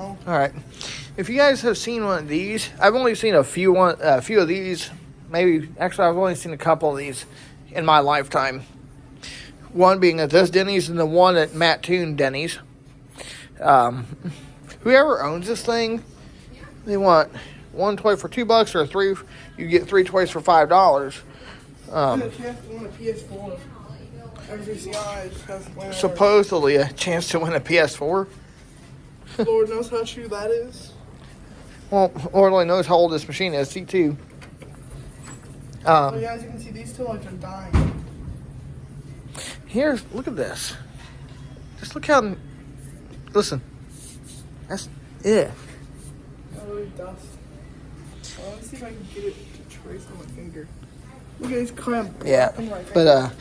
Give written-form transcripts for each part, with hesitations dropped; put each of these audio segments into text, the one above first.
know. All right. If you guys have seen one of these, I've only seen a few of these. Maybe, actually, I've only seen a couple of these in my lifetime. One being at this Dennys and the one at Matt Toon Dennys. Whoever owns this thing, they want one toy for $2 or three. You get 3 toys for $5. And a chance to win a PS4. MVCI Supposedly a chance to win a PS4. Lord knows how true that is. Well, Lord only knows how old this machine is. C2. So yeah, as you can see, these two lights are dying. Look at this. Just look how. Listen. That's it. Oh, dust. Let me see if I can get it to trace on my finger. Look at these clamp. Yeah, but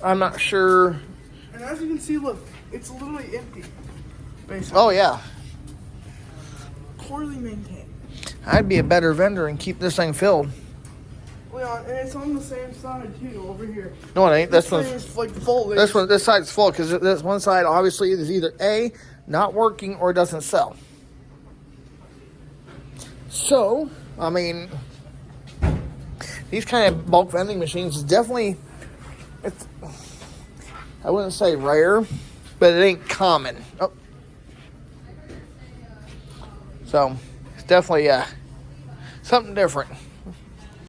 I'm not sure. And as you can see, look, it's literally empty. Basically. Oh yeah. Poorly maintained. I'd be a better vendor and keep this thing filled. Leon, and it's on the same side too, over here. No, it ain't. This thing is like full. This side's full because this one side obviously is either A, not working, or doesn't sell. So, I mean, these kind of bulk vending machines is definitely, I wouldn't say rare, but it ain't common. Oh. So, it's definitely something different.